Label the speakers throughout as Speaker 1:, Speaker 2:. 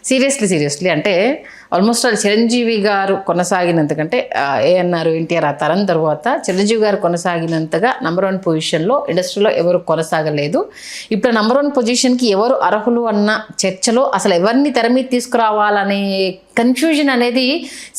Speaker 1: Seriously అంటే almost అది చిరంజీవి గారు కొనసాగినంతకంటే ఏఎన్ఆర్ ఎన్టీఆర్ ఆ తరం తర్వాత చిరంజీవి గారు కొనసాగినంతగా నంబర్ 1 పొజిషన్లో ఇండస్ట్రీలో ఎవరు కొనసాగలేదు. ఇప్పుడు నంబర్ 1 పొజిషన్కి ఎవరు అర్హులు అన్న చర్చలో అసలు ఎవరిని తెర మీద తీసుకురావాలనే కన్ఫ్యూజన్ అనేది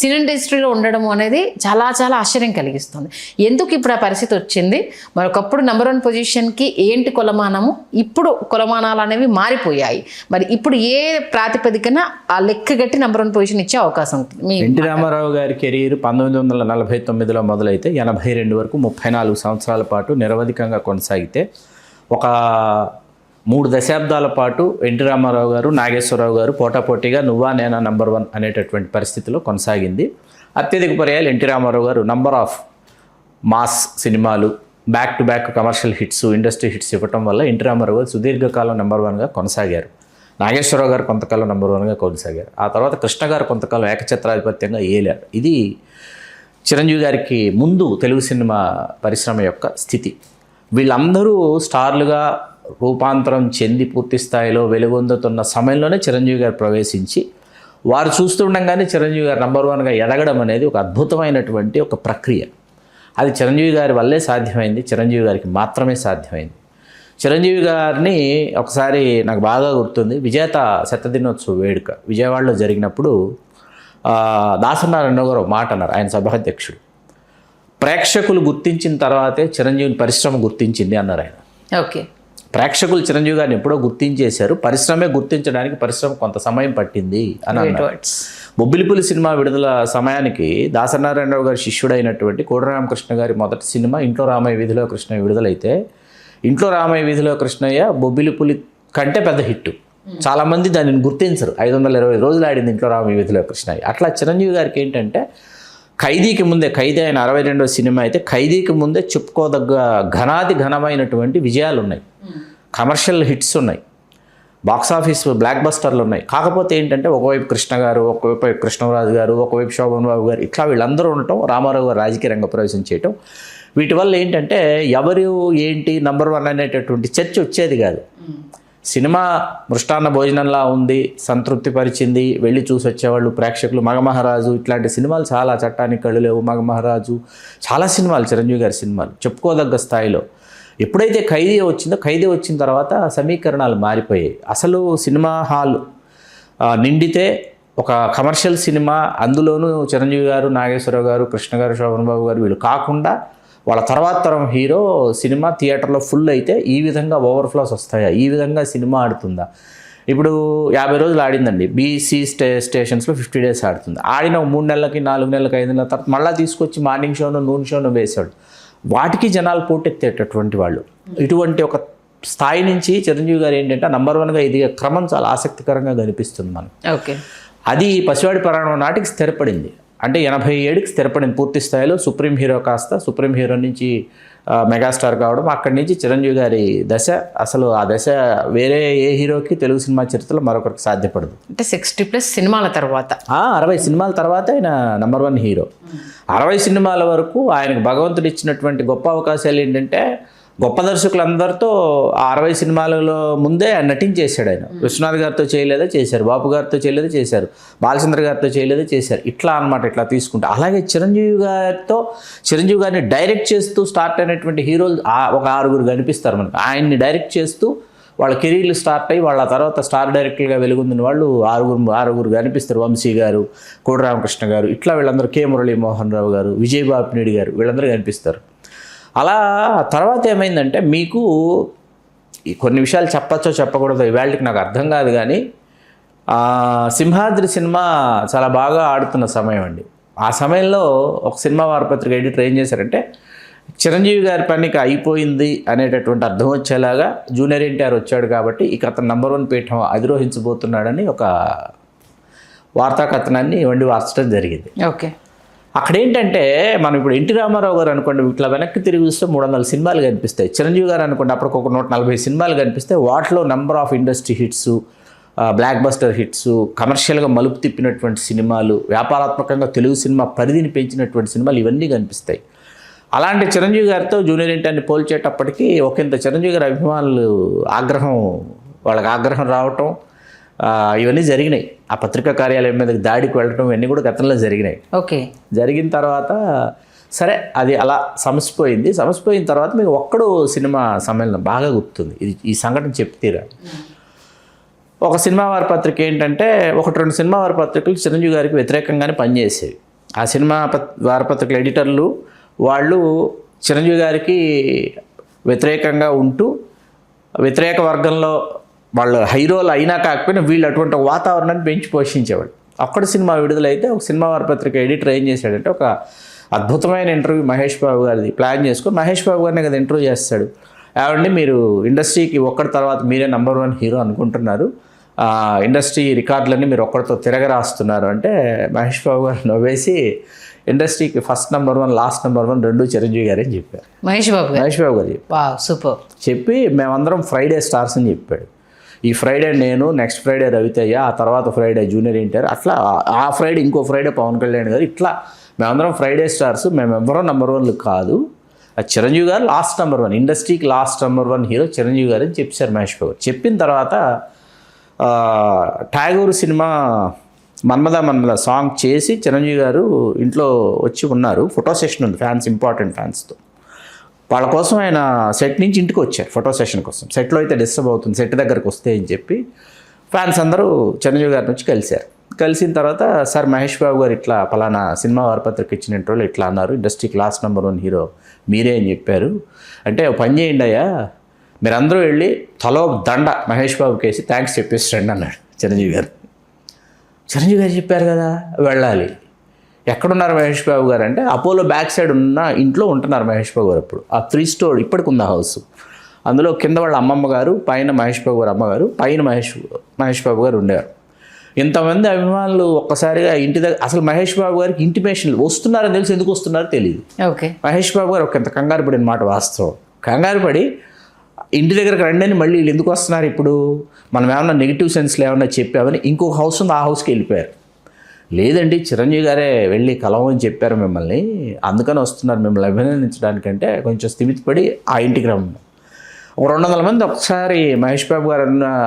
Speaker 1: సినీ ఇండస్ట్రీలో ఉండడం అనేది చాలా చాలా ఆశ్చర్యం కలిగిస్తుంది. ఎందుకు ఇప్పుడు ఆ పరిస్థితి వచ్చింది? మరొకప్పుడు నంబర్ 1 పొజిషన్కి ఏంటి కొలమానము, ఇప్పుడు కొలమానాలు అనేవి మారిపోయాయి. మరి ఇప్పుడు ఏ ప్రాతిపదికన ఆ లెక్కగట్టి నంబర్ 1 పొజిషన్ ఇచ్చే అవకాశం ఉంటుంది?
Speaker 2: ఎన్టీ రామారావు గారి కెరీర్ 1949లో మొదలైతే 82 వరకు 34 సంవత్సరాల పాటు నిరవధికంగా కొనసాగితే ఒక 3 దశాబ్దాల పాటు ఎన్టీ రామారావు గారు, నాగేశ్వరరావు గారు పోటాపోటీగా నువ్వా నేనా నంబర్ 1 అనేటటువంటి పరిస్థితిలో కొనసాగింది. అత్యధిక పర్యాలు ఎన్టీ రామారావు గారు నంబర్ ఆఫ్ మాస్ సినిమాలు, back to back commercial hits, industry hits ఇవ్వటం వల్ల ఎన్టీ రామారావు గారు సుదీర్ఘకాలం నంబర్ 1గా కొనసాగారు. నాగేశ్వరరావు గారు కొంతకాలం నంబర్ 1గా కొనసాగారు. ఆ తర్వాత కృష్ణ గారు కొంతకాలం ఏకఛత్రాధిపత్యంగా ఏలారు. ఇది చిరంజీవి గారికి ముందు తెలుగు సినిమా పరిశ్రమ యొక్క స్థితి. వీళ్ళందరూ స్టార్లుగా రూపాంతరం చెంది పూర్తి స్థాయిలో వెలుగొందుతున్న సమయంలోనే చిరంజీవి గారు ప్రవేశించి వారు చూస్తుండగానే చిరంజీవి గారు నంబర్ 1గా ఎదగడం అనేది ఒక అద్భుతమైనటువంటి ఒక ప్రక్రియ. అది చిరంజీవి గారి వల్లే సాధ్యమైంది, చిరంజీవి గారికి మాత్రమే సాధ్యమైంది. చిరంజీవి గారిని ఒకసారి నాకు బాగా గుర్తుంది, విజేత శతదినోత్సవ వేడుక విజయవాడలో జరిగినప్పుడు దాసనారాయణ గారు మాట అన్నారు. ఆయన సభాధ్యక్షుడు. ప్రేక్షకులు గుర్తించిన తర్వాతే చిరంజీవిని పరిశ్రమ గుర్తించింది అన్నారు ఆయన.
Speaker 1: ఓకే,
Speaker 2: ప్రేక్షకులు చిరంజీవి గారిని ఎప్పుడో గుర్తించేశారు, పరిశ్రమే గుర్తించడానికి పరిశ్రమ కొంత సమయం పట్టింది అని అన్నారు. బొబ్బిలిపులి సినిమా విడుదల సమయానికి దాసనారాయణరావు గారి శిష్యుడైనటువంటి కోడి రామకృష్ణ గారి మొదటి సినిమా ఇంట్లో రామయ్య వీధిలో కృష్ణయ్య విడుదలైతే ఇంట్లో రామయ్య వీధిలో కృష్ణయ్య బొబ్బిలిపులి కంటే పెద్ద హిట్. చాలామంది దానిని గుర్తించరు. 520 రోజులు ఆడింది ఇంట్లో రామయ్య వీధిలో కృష్ణయ్య. అట్లా చిరంజీవి గారికి ఏంటంటే ఖైదీకి ముందే, ఖైదీ ఆయన 62వ సినిమా అయితే ఖైదీకి ముందే చెప్పుకోదగ్గ ఘనమైనటువంటి విజయాలు ఉన్నాయి, కమర్షియల్ హిట్స్ ఉన్నాయి, బాక్సాఫీస్ బ్లాక్ బస్టర్లు ఉన్నాయి. కాకపోతే ఏంటంటే ఒకవైపు కృష్ణ గారు, ఒకవైపు కృష్ణరాజు గారు, ఒకవైపు శోభన్ బాబు గారు, ఇట్లా వీళ్ళందరూ ఉండటం, రామారావు గారు రాజకీయ రంగ ప్రవేశం చేయటం, వీటి వల్ల ఏంటంటే ఎవరు ఏంటి నంబర్ 1 అనేటటువంటి చర్చ వచ్చేది కాదు. సినిమా మృష్టాన్న భోజనంలా ఉంది, సంతృప్తి పరిచింది, వెళ్ళి చూసి వచ్చేవాళ్ళు ప్రేక్షకులు. మగమహారాజు ఇట్లాంటి సినిమాలు చాలా, చట్టానికి కళ్ళు లేవు, మగమహారాజు, చాలా సినిమాలు చిరంజీవి గారి సినిమాలు చెప్పుకోదగ్గ స్థాయిలో. ఎప్పుడైతే ఖైదీ వచ్చిందో, ఖైదీ వచ్చిన తర్వాత సమీకరణాలు మారిపోయాయి. అసలు సినిమా హాల్ నిండితే ఒక కమర్షియల్ సినిమా, అందులోనూ చిరంజీవి గారు, నాగేశ్వరరావు గారు, కృష్ణ గారు, శోభన్ బాబు గారు వీళ్ళు కాకుండా వాళ్ళ తర్వాత తరం హీరో సినిమా థియేటర్లో ఫుల్ అయితే ఈ విధంగా ఓవర్ఫ్లోస్ వస్తాయా? ఈ విధంగా సినిమా ఆడుతుందా? ఇప్పుడు 50 రోజులు ఆడిందండి, బీసీ స్టేషన్స్లో 50 డేస్ ఆడుతుంది. ఆడిన 3 నెలలకి, 4 నెలలకి, 5 నెలల తర్వాత మళ్ళీ తీసుకొచ్చి మార్నింగ్ షోను, నూన్ షోను వేశాడు. వాటికి జనాలు పోటెత్తేటటువంటి వాళ్ళు. ఇటువంటి ఒక స్థాయి నుంచి చిరంజీవి గారు ఏంటంటే నంబర్ 1గా ఎదిగే క్రమం చాలా ఆసక్తికరంగా కనిపిస్తుంది మనకు.
Speaker 1: ఓకే,
Speaker 2: అది పసివాడి పురాణం నాటికి స్థిరపడింది. అంటే 87కి స్థిరపడింది పూర్తి స్థాయిలో. సుప్రీం హీరో కాస్త సుప్రీం హీరో నుంచి మెగాస్టార్ కావడం, అక్కడి నుంచి చిరంజీవి గారి దశ, అసలు ఆ దశ వేరే ఏ హీరోకి తెలుగు సినిమా చరిత్రలో మరొకరికి సాధ్యపడదు.
Speaker 1: అంటే 60+ సినిమాల తర్వాత,
Speaker 2: 60 సినిమాల తర్వాత ఆయన నంబర్ 1 హీరో. 60 సినిమాల వరకు ఆయనకు భగవంతుడు ఇచ్చినటువంటి గొప్ప అవకాశాలు ఏంటంటే గొప్ప దర్శకులందరితో 60 సినిమాలలో ముందే నటించేశాడు ఆయన. విశ్వనాథ్ గారితో చేయలేదా చేశారు, బాపు గారితో చేయలేదా చేశారు, బాలచంద్ర గారితో చేయలేదా చేశారు, ఇట్లా అనమాట. ఇట్లా తీసుకుంటే అలాగే చిరంజీవి గారిని డైరెక్ట్ చేస్తూ స్టార్ట్ అయినటువంటి హీరోలు ఒక 6 కనిపిస్తారు మనకు. ఆయన్ని డైరెక్ట్ చేస్తూ వాళ్ళ కెరీర్లు స్టార్ట్ అయ్యి వాళ్ళ తర్వాత స్టార్ డైరెక్టర్గా వెలుగొందిన వాళ్ళు 6 కనిపిస్తారు. వంశీ గారు, కోడి రామకృష్ణ గారు, ఇట్లా వీళ్ళందరూ, కే మురళీమోహన్ రావు గారు, విజయ్ బాపినేడి గారు, వీళ్ళందరూ కనిపిస్తారు. అలా తర్వాత ఏమైందంటే మీకు కొన్ని విషయాలు చెప్పచ్చో చెప్పకూడదో ఇవాళకి నాకు అర్థం కాదు, కానీ సింహాద్రి సినిమా చాలా బాగా ఆడుతున్న సమయం అండి. ఆ సమయంలో ఒక సినిమా వారపత్రిక ఎడిటర్ ఏం చేశారంటే చిరంజీవి గారి పనికి అయిపోయింది అనేటటువంటి అర్థం వచ్చేలాగా జూనియర్ ఎన్టీఆర్ వచ్చాడు కాబట్టి ఇక అతను నంబర్ 1 పీఠం అధిరోహించబోతున్నాడని ఒక వార్తా కథనాన్ని వార్చడం జరిగింది.
Speaker 1: ఓకే,
Speaker 2: అక్కడ ఏంటంటే మనం ఇప్పుడు ఎన్టీ రామారావు గారు అనుకోండి, ఇట్లా వెనక్కి తిరిగి చూస్తే 300 సినిమాలు కనిపిస్తాయి. చిరంజీవి గారు అనుకోండి, అప్పటికి ఒక 140 సినిమాలు కనిపిస్తాయి. వాటిలో number of industry hits, block buster hits, కమర్షియల్గా మలుపు తిప్పినటువంటి సినిమాలు, వ్యాపారాత్మకంగా తెలుగు సినిమా పరిధిని పెంచినటువంటి సినిమాలు ఇవన్నీ కనిపిస్తాయి. అలాంటి చిరంజీవి గారితో జూనియర్ ఎన్టీఆర్ని పోల్చేటప్పటికీ ఒకంత చిరంజీవి గారి అభిమానులు వాళ్ళకి ఆగ్రహం రావటం, ఇవన్నీ జరిగినాయి. ఆ పత్రికా కార్యాలయం మీద దాడికి వెళ్ళడం ఇవన్నీ కూడా గతంలో జరిగినాయి.
Speaker 1: ఓకే.
Speaker 2: జరిగిన తర్వాత సరే అది అలా సమసిపోయింది. సమసిపోయిన తర్వాత మీకు ఒక్కడు సినిమా సమ్మేళనం బాగా గుర్తుంది. ఈ సంఘటన చెప్తీరా. ఒక సినిమా వారపత్రిక ఏంటంటే 1-2 సినిమా వారపత్రికలు చిరంజీవి గారికి వ్యతిరేకంగానే పనిచేసేవి. ఆ సినిమా వారపత్రికల ఎడిటర్లు వాళ్ళు చిరంజీవి గారికి వ్యతిరేకంగా ఉంటూ వ్యతిరేక వర్గంలో వాళ్ళు హీరోలు అయినా కాకపోయినా వీళ్ళు అటువంటి ఒక వాతావరణాన్ని పెంచి పోషించేవాళ్ళు. అక్కడ సినిమా విడుదలైతే ఒక సినిమా వారపత్రిక ఎడిటర్ ఏం చేశాడంటే ఒక అద్భుతమైన ఇంటర్వ్యూ మహేష్ బాబు గారిది ప్లాన్ చేసుకొని మహేష్ బాబు గారినే కదా ఇంటర్వ్యూ చేస్తాడు. ఏమండి మీరు ఇండస్ట్రీకి ఒక్కడి తర్వాత మీరే నెంబర్ 1 హీరో అనుకుంటున్నారు, ఇండస్ట్రీ రికార్డులన్నీ మీరు ఒక్కడితో తిరగరాస్తున్నారు అంటే మహేష్ బాబు గారు నవ్వేసి ఇండస్ట్రీకి ఫస్ట్ నెంబర్ 1 లాస్ట్ నెంబర్ 1 రెండు చిరంజీవి గారు అని చెప్పారు.
Speaker 1: మహేష్ బాబు గారు సూపర్
Speaker 2: చెప్పి మేమందరం ఫ్రైడే స్టార్స్ అని చెప్పాడు. ఈ ఫ్రైడే నేను, నెక్స్ట్ ఫ్రైడే రవితేజ, ఆ తర్వాత ఫ్రైడే జూనియర్ ఎన్టీఆర్, అట్లా ఆ ఫ్రైడే ఇంకో ఫ్రైడే పవన్ కళ్యాణ్ గారు, ఇట్లా మేమందరం ఫ్రైడే స్టార్స్, మేమెవ్వరూ నెంబర్ 1లు కాదు, చిరంజీవి గారు లాస్ట్ నెంబర్ 1, ఇండస్ట్రీకి లాస్ట్ నెంబర్ 1 హీరో చిరంజీవి గారు అని చెప్పారు మహేష్ బాబు. చెప్పిన తర్వాత ఠాగూర్ సినిమా మన్మద సాంగ్ చేసి చిరంజీవి గారు ఇంట్లో వచ్చి ఉన్నారు. ఫోటో సెషన్ ఉంది ఫ్యాన్స్, ఇంపార్టెంట్ ఫ్యాన్స్తో. వాళ్ళ కోసం ఆయన సెట్ నుంచి ఇంటికి వచ్చారు ఫోటో సెషన్ కోసం. సెట్లో అయితే డిస్టర్బ్ అవుతుంది, సెట్ దగ్గరకు వస్తే అని చెప్పి ఫ్యాన్స్ అందరూ చిరంజీవి గారిని వచ్చి కలిశారు. కలిసిన తర్వాత సార్ మహేష్ బాబు గారు ఇట్లా పలానా సినిమా వారపత్రిక ఇచ్చిన ఇంటర్వ్యూలో ఇట్లా అన్నారు, ఇండస్ట్రీకి లాస్ట్ నెంబర్ 1 హీరో మీరే అని చెప్పారు. అంటే పని చేయండి అయ్యా, మీరందరూ వెళ్ళి తలో దండ మహేష్ బాబుకి వేసి థ్యాంక్స్ చెప్పేస్తాండి అన్నాడు చిరంజీవి గారు. చిరంజీవి గారు చెప్పారు కదా వెళ్ళాలి. ఎక్కడున్నారు మహేష్ బాబు గారు అంటే అపోలో బ్యాక్ సైడ్ ఉన్న ఇంట్లో ఉంటున్నారు మహేష్ బాబు గారు. అప్పుడు ఆ 3 స్టోర్ ఇప్పటికి ఉంది ఆ హౌస్. అందులో కింద వాళ్ళ అమ్మమ్మ గారు, పైన మహేష్ బాబు గారు అమ్మగారు, పైన మహేష్ బాబు గారు ఉండేవారు. ఇంతమంది అభిమానులు ఒక్కసారిగా ఇంటి దగ్గర, అసలు మహేష్ బాబు గారికి ఇంటిమేషన్లు వస్తున్నారని తెలిసి ఎందుకు వస్తున్నారో తెలియదు.
Speaker 1: ఓకే.
Speaker 2: మహేష్ బాబు గారు ఒకంత కంగారు పడిన మాట వాస్తవం. కంగారు పడి ఇంటి దగ్గరకు రండి అని మళ్ళీ వీళ్ళు ఎందుకు వస్తున్నారు ఇప్పుడు, మనం ఏమన్నా నెగిటివ్ సెన్స్లో ఏమన్నా చెప్పామని ఇంకొక హౌస్ ఉంది, ఆ హౌస్కి వెళ్ళిపోయారు. లేదండి చిరంజీవి గారే వెళ్ళి కలవమని చెప్పారు మిమ్మల్ని, అందుకని వస్తున్నారు మిమ్మల్ని అభినందించడానికంటే కొంచెం స్థిమితపడి ఆ ఇంటికి రమ్మని. ఒక 200 మంది ఒకసారి మహేష్ బాబు గారు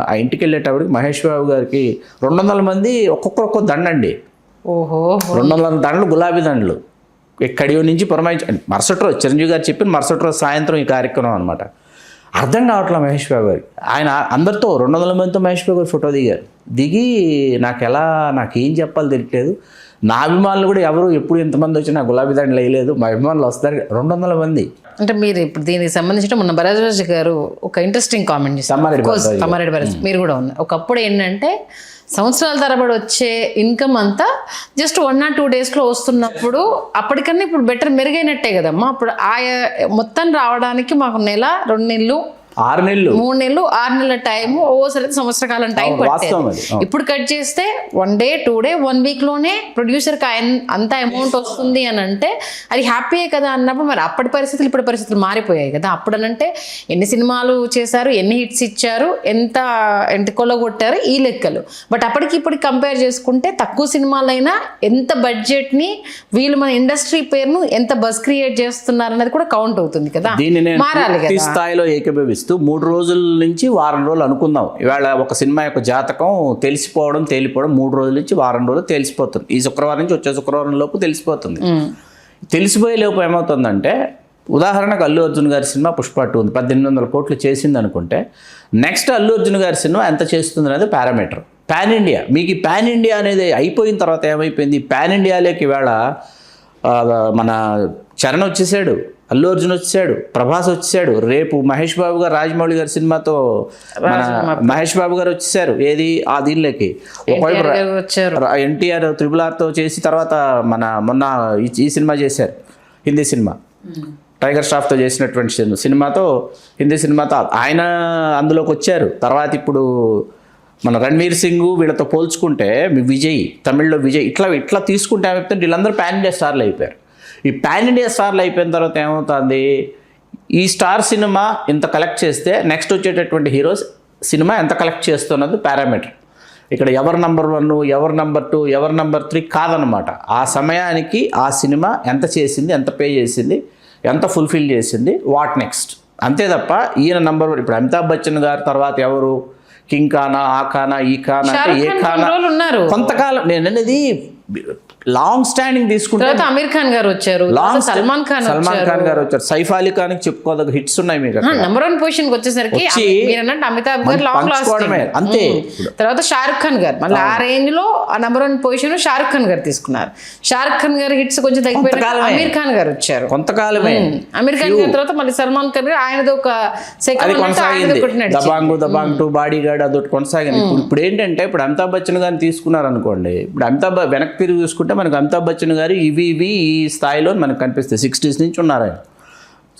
Speaker 2: ఆ ఇంటికి వెళ్ళేటప్పటికి మహేష్ బాబు గారికి 200 మంది ఒక్కొక్క దండండి.
Speaker 1: ఓహో.
Speaker 2: 200 దండలు, గులాబీ దండలు ఎక్కడియో నుంచి పురమాయించి మరుసటి రోజు చిరంజీవి గారు చెప్పిన మరుసటి రోజు సాయంత్రం ఈ కార్యక్రమం అనమాట. అర్థం కావట్లే మహేష్ బాబు గారికి. ఆయన అందరితో 200 మందితో మహేష్ బాబు గారు ఫోటో దిగి నాకేం చెప్పాలో తెలియట్లేదు, నా అభిమానులు కూడా ఎవరు ఎప్పుడు ఎంతమంది వచ్చినా గులాబీ దండలు వేయలేదు, మా అభిమానులు వస్తారు 200 మంది.
Speaker 1: అంటే మీరు ఇప్పుడు దీనికి సంబంధించిన మొన్న భరద్వాజ్ గారు ఒక ఇంట్రెస్టింగ్ కామెంట్ చేశారు. తమ్మారెడ్డి భరత్ మీరు కూడా ఉన్నారు. ఒకప్పుడు ఏంటంటే సంవత్సరాల తరబడి వచ్చే ఇన్కమ్ అంతా జస్ట్ 1 or 2 డేస్లో వస్తున్నప్పుడు అప్పటికన్నా ఇప్పుడు బెటర్ మెరుగైనట్టే కదమ్మా. అప్పుడు మొత్తం రావడానికి మాకు 1 నెల 2 నెలలు
Speaker 2: 6 నెలలు
Speaker 1: 3 నెలలు 6 నెలల టైం, ఓసారి సంవత్సర కాలం టైం పట్టేది. ఇప్పుడు కట్ చేస్తే 1 day 2 day 1 week లోనే ప్రొడ్యూసర్కి అంత అమౌంట్ వస్తుంది అని అంటే అది హ్యాపీయే కదా అన్నప్పుడు మరి అప్పటి పరిస్థితులు ఇప్పటి పరిస్థితులు మారిపోయాయి కదా. అప్పుడనంటే ఎన్ని సినిమాలు చేశారు, ఎన్ని హిట్స్ ఇచ్చారు, ఎంత కొల్లగొట్టారు ఈ లెక్కలు. బట్ అప్పటికి ఇప్పటికి కంపేర్ చేసుకుంటే తక్కువ సినిమాలైనా ఎంత బడ్జెట్ని వీళ్ళు మన ఇండస్ట్రీ పేరును ఎంత బజ్ క్రియేట్ చేస్తున్నారు అన్నది కూడా కౌంట్ అవుతుంది కదా. మారాలి కదా.
Speaker 2: స్థాయిలో ఏకీభవిస్తూ 3 రోజుల నుంచి వారం రోజులు అనుకుందాం. ఇవాళ ఒక సినిమా యొక్క జాతకం తెలిసిపోవడం తేలిపోవడం 3 రోజుల నుంచి వారం రోజులు తెలిసిపోతుంది. ఈ శుక్రవారం నుంచి వచ్చే శుక్రవారం లోపు తెలిసిపోతుంది. తెలిసిపోయే లోపు ఏమవుతుందంటే ఉదాహరణకు అల్లు అర్జున్ గారి సినిమా పుష్ప 2 ఉంది, 1800 కోట్లు చేసింది అనుకుంటే నెక్స్ట్ అల్లు అర్జున్ గారి సినిమా ఎంత చేస్తుంది అనేది పారామీటర్. పాన్ ఇండియా, మీకు ఈ పాన్ ఇండియా అనేది అయిపోయిన తర్వాత ఏమైపోయింది, పాన్ ఇండియాలోకి ఇవాళ మన చరణ్ వచ్చేసాడు, అల్లు అర్జున్ వచ్చాడు, ప్రభాస్ వచ్చాడు, రేపు మహేష్ బాబు గారు రాజమౌళి గారి సినిమాతో మహేష్ బాబు గారు వచ్చేసారు. ఏది ఆ దీనిలోకి ఒకవైపు ఎన్టీఆర్ RRRతో చేసి తర్వాత మొన్న ఈ సినిమా చేశారు, హిందీ సినిమా టైగర్ ష్రాఫ్తో చేసినటువంటి సినిమాతో హిందీ సినిమాతో ఆయన అందులోకి వచ్చారు. తర్వాత ఇప్పుడు మన రణ్వీర్ సింగ్ వీళ్ళతో పోల్చుకుంటే విజయ్, తమిళ్లో విజయ్, ఇట్లా తీసుకుంటే ఏమైపోతుంది, వీళ్ళందరూ పాన్ ఇండియా స్టార్లు అయిపోయారు. ఈ పాన్ ఇండియా స్టార్లు అయిపోయిన తర్వాత ఏమవుతుంది, ఈ స్టార్ సినిమా ఇంత కలెక్ట్ చేస్తే నెక్స్ట్ వచ్చేటటువంటి హీరోస్ సినిమా ఎంత కలెక్ట్ చేస్తున్నది పారామీటర్. ఇక్కడ ఎవరు నెంబర్ 1 ఎవరు నెంబర్ 2 ఎవరు నెంబర్ 3 కాదనమాట. ఆ సమయానికి ఆ సినిమా ఎంత చేసింది, ఎంత పే చేసింది, ఎంత ఫుల్ఫిల్ చేసింది, వాట్ నెక్స్ట్, అంతే తప్ప ఈయన నెంబర్ 1. ఇప్పుడు అమితాబ్ బచ్చన్ గారు తర్వాత ఎవరు, కింగ్ ఖానా, ఆ ఖానా, ఈ ఖానా అంటే ఏ ఖానా
Speaker 1: ఉన్నారు.
Speaker 2: కొంతకాలం నేను అనేది లాంగ్ స్టాండింగ్ తీసుకుంటే
Speaker 1: తర్వాత అమీర్ ఖాన్ గారు వచ్చారు, సల్మాన్ ఖాన్
Speaker 2: గారు వచ్చారు, సైఫ్ అలీ ఖాన్ చెప్పుకోదగ్గ హిట్స్ ఉన్నాయి మీకు.
Speaker 1: నెంబర్ 1 పొజిషన్ వచ్చేసరికి మీరు అన్నట్టు అమితాబ్ గారు లాంగ్ లాస్టింగ్,
Speaker 2: అంతే.
Speaker 1: తర్వాత షారుఖ్ ఖాన్ గారు మళ్ళీ ఆ రేంజ్ లో ఆ నెంబర్ 1 పొజిషన్ షారుఖ్ ఖాన్ గారు తీసుకున్నారు. షారుఖ్ ఖాన్ గారు హిట్స్ కొంచెం తగ్గిపోయారు, అమీర్ ఖాన్ గారు వచ్చారు
Speaker 2: కొంతకాలమే.
Speaker 1: అమీర్ ఖాన్ గారి తర్వాత మళ్ళీ సల్మాన్ ఖాన్ గారు ఆయనది ఒక సెకండ్
Speaker 2: దబాంగ్ 2 బాడీ గార్డ్ అదొకటి కొనసాగింది. ఇప్పుడు ఏంటంటే ఇప్పుడు అమితాబ్ బచ్చన్ గారిని తీసుకున్నారు అనుకోండి, ఇప్పుడు అమితాబ్ వెనక్కి తిరిగి చూసుకుంటే మనకు అమితాబ్ బచ్చన్ గారు ఇవి ఈ స్థాయిలో మనకు కనిపిస్తాయి. 60s నుంచి ఉన్నారు ఆయన.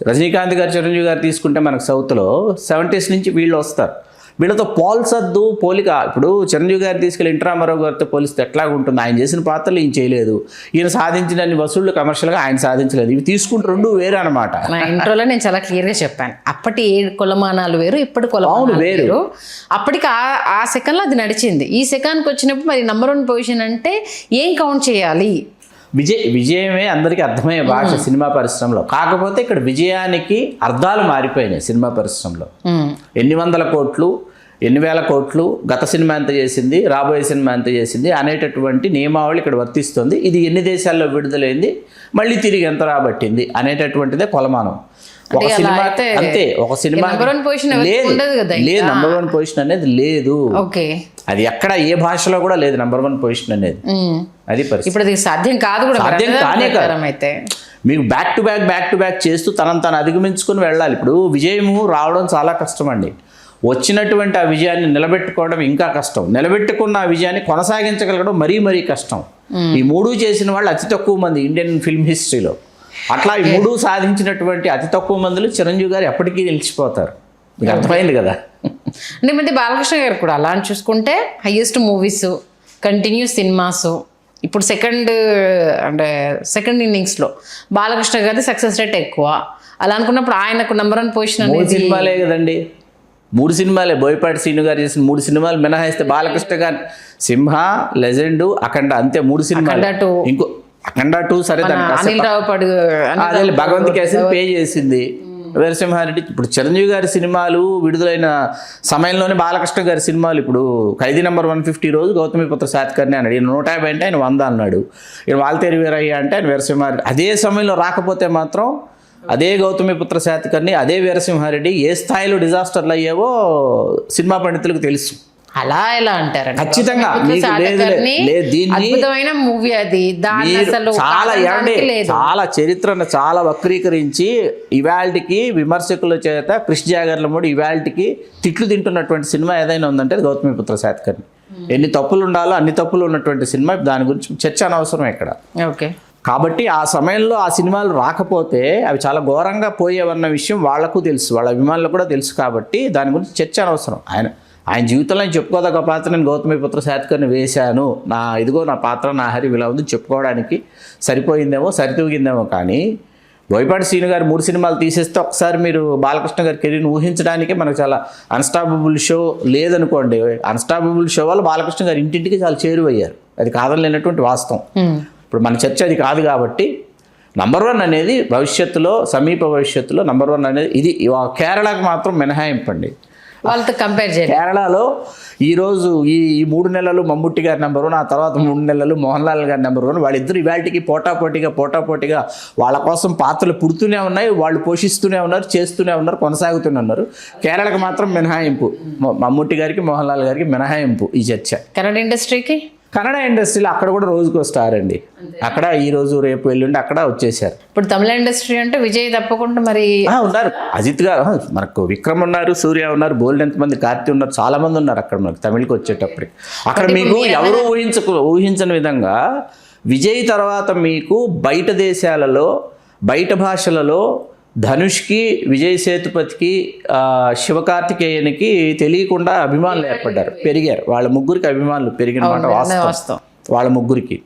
Speaker 2: రజనీకాంత్ గారు, చిరంజీవి గారు తీసుకుంటే మనకు సౌత్లో 70s నుంచి వీళ్ళు వస్తారు. వీళ్ళతో పోల్సద్దు పోలిక. ఇప్పుడు చిరంజీవి గారు తీసుకెళ్ళి ఎన్టీ రామారావు గారితో పోలిస్తే ఎట్లాగా ఉంటుంది? ఆయన చేసిన పాత్రలు ఈయన చేయలేదు, ఈయన సాధించిన వసూళ్లు కమర్షియల్గా ఆయన సాధించలేదు. ఇవి తీసుకుంటే రెండు వేరే అనమాట.
Speaker 1: నా ఇంట్రోలో నేను చాలా క్లియర్గా చెప్పాను, అప్పటి కొలమానాలు వేరు, ఇప్పటి కొలమానాలు వేరు. అప్పటికి ఆ సెకండ్లో అది నడిచింది. ఈ సెకండ్కి వచ్చినప్పుడు మరి నెంబర్ 1 పొజిషన్ అంటే ఏం కౌంట్ చేయాలి?
Speaker 2: విజయమే అందరికీ అర్థమయ్యే భాష సినిమా పరిశ్రమలో. కాకపోతే ఇక్కడ విజయానికి అర్థాలు మారిపోయినాయి సినిమా పరిశ్రమలో. ఎన్ని వందల కోట్లు, ఎన్ని వేల కోట్లు, గత సినిమా ఎంత చేసింది, రాబోయే సినిమా ఎంత చేసింది అనేటటువంటి నియమావళి ఇక్కడ వర్తిస్తుంది. ఇది ఎన్ని దేశాల్లో విడుదలైంది, మళ్ళీ తిరిగి ఎంత రాబట్టింది అనేటటువంటిదే కొలమానం. ఒక సినిమా అంతే, ఒక సినిమా లేదు, నెంబర్ 1 పొజిషన్ అనేది లేదు. అది ఎక్కడ ఏ భాషలో కూడా లేదు నెంబర్ 1 పొజిషన్ అనేది. అది పరిస్థితి.
Speaker 1: ఇప్పుడు సాధ్యం కాదు కూడా,
Speaker 2: సాధ్యం కానే కాదు. మీకు బ్యాక్ టు బ్యాక్ చేస్తూ తను అధిగమించుకుని వెళ్ళాలి. ఇప్పుడు విజయము రావడం చాలా కష్టం అండి. వచ్చినటువంటి ఆ విజయాన్ని నిలబెట్టుకోవడం ఇంకా కష్టం. నిలబెట్టుకున్న ఆ విజయాన్ని కొనసాగించగలగడం మరీ కష్టం. ఈ 3 చేసిన వాళ్ళు అతి తక్కువ మంది ఇండియన్ ఫిల్మ్ హిస్టరీలో. అట్లా ఈ 3 సాధించినటువంటి అతి తక్కువ మందిలో చిరంజీవి గారు ఎప్పటికీ నిలిచిపోతారు. మీకు అర్థమైంది కదా.
Speaker 1: అంటే మధ్య బాలకృష్ణ గారు కూడా అలా అని చూసుకుంటే హైయెస్ట్ మూవీస్, కంటిన్యూస్ సినిమాస్. ఇప్పుడు సెకండ్ ఇన్నింగ్స్లో బాలకృష్ణ గారి సక్సెస్ రేట్ ఎక్కువ. అలా అనుకున్నప్పుడు ఆయనకు నెంబర్ 1 పొజిషన్ అనేది
Speaker 2: 3 సినిమాలే కదండి. 3 సినిమాలే. బోయపాటి శ్రీను గారు చేసిన 3 సినిమాలు మినహాయిస్తే బాలకృష్ణ గారు సింహ, లెజెండ్, అఖండ, అంతే 3 సినిమాలు. ఇంకో అఖండ 2 సరే, దానికి భగవంత్ కేసరి పే చేసింది. వీరసింహారెడ్డి. ఇప్పుడు చిరంజీవి గారి సినిమాలు విడుదలైన సమయంలోనే బాలకృష్ణ గారి సినిమాలు, ఇప్పుడు ఖైదీ నెంబర్ 150 రోజు గౌతమిపుత్ర శాతకర్ణి అన్నాడు, ఈయన 150 అంటే ఆయన 100 అన్నాడు, ఈయన వాల్తేరు వీరయ్య అంటే ఆయన వీరసింహారెడ్డి. అదే సమయంలో రాకపోతే మాత్రం అదే గౌతమిపుత్ర శాతకర్ణి, అదే వీరసింహారెడ్డి ఏ స్థాయిలో డిజాస్టర్లు అయ్యావో సినిమా పండితులకు తెలుసు.
Speaker 1: అలా ఎలా అంటారు?
Speaker 2: ఖచ్చితంగా
Speaker 1: అద్భుతమైన మూవీ అది.
Speaker 2: చాలా చరిత్రను చాలా వక్రీకరించి ఇవాళకి విమర్శకుల చేత కృష్ణ జాగర్లమూడి ఇవాళకి తిట్లు తింటున్నటువంటి సినిమా ఏదైనా ఉందంటే అది గౌతమిపుత్ర శాతకర్ణి. ఎన్ని తప్పులు ఉండాలో అన్ని తప్పులు ఉన్నటువంటి సినిమా. దాని గురించి చర్చ అనవసరం ఇక్కడ.
Speaker 1: ఓకే.
Speaker 2: కాబట్టి ఆ సమయంలో ఆ సినిమాలు రాకపోతే అవి చాలా ఘోరంగా పోయేవన్న విషయం వాళ్లకు తెలుసు, వాళ్ళ అభిమానులకు కూడా తెలుసు. కాబట్టి దాని గురించి చర్చ అనవసరం. ఆయన జీవితంలో చెప్పుకోదగ్గ పాత్ర నేను గౌతమిపుత్ర శాతకర్ణి వేశాను, నా పాత్ర నా హరి ఇలా ఉంది చెప్పుకోవడానికి సరిపోయిందేమో, సరితూగిందేమో. కానీ బోయపాటి శ్రీను గారు 3 సినిమాలు తీసేస్తే ఒకసారి మీరు బాలకృష్ణ గారి కెరీర్ని ఊహించడానికే మనకు చాలా అన్స్టాపబుల్ షో లేదనుకోండి. అన్స్టాపబుల్ షో వల్ల బాలకృష్ణ గారు ఇంటింటికి చాలా చేరువయ్యారు. అది కాదనలేనటువంటి వాస్తవం. ఇప్పుడు మన చర్చ అది కాదు. కాబట్టి నంబర్ 1 అనేది భవిష్యత్తులో, సమీప భవిష్యత్తులో నంబర్ 1 అనేది ఇది కేరళకు మాత్రం మినహాయింపండి.
Speaker 1: వాళ్ళతో కంపేర్ చేయాలి.
Speaker 2: కేరళలో ఈరోజు ఈ 3 నెలలు మమ్ముట్టి గారి నెంబర్ 1, ఆ తర్వాత 3 నెలలు మోహన్ లాల్ గారి నెంబర్ 1. వాళ్ళిద్దరు ఇవాళకి పోటాపోటీగా వాళ్ళ కోసం పాత్రలు పుడుతూనే ఉన్నాయి, వాళ్ళు పోషిస్తూనే ఉన్నారు, చేస్తూనే ఉన్నారు, కొనసాగుతూనే ఉన్నారు. కేరళకు మాత్రం మినహాయింపు. మమ్ముట్టి గారికి, మోహన్ లాల్ గారికి మినహాయింపు ఈ చర్చ. కన్నడ ఇండస్ట్రీలో అక్కడ కూడా రోజుకో స్టార్ అండి. అక్కడ ఈ రోజు రేపు ఎల్లుండి అక్కడ వచ్చేసారు.
Speaker 1: ఇప్పుడు తమిళ ఇండస్ట్రీ అంటే విజయ్ తప్పకుండా మరి
Speaker 2: ఉన్నారు. అజిత్ గారు, మనకు విక్రమ్ ఉన్నారు, సూర్య ఉన్నారు, బోల్డ్ ఎంతమంది, కార్తీ ఉన్నారు, చాలా మంది ఉన్నారు అక్కడ మనకు తమిళకి వచ్చేటప్పటికి. అక్కడ మీకు ఎవరు ఊహించని విధంగా విజయ్ తర్వాత మీకు బయట దేశాలలో, బయట భాషలలో ధనుష్కి, విజయ్ సేతుపతికి, శివకార్తికేయనికి తెలియకుండా అభిమానులు ఏర్పడ్డారు, పెరిగారు. వాళ్ళ ముగ్గురికి అభిమానులు పెరిగిన మాట వాస్తవం. వాళ్ళ ముగ్గురికి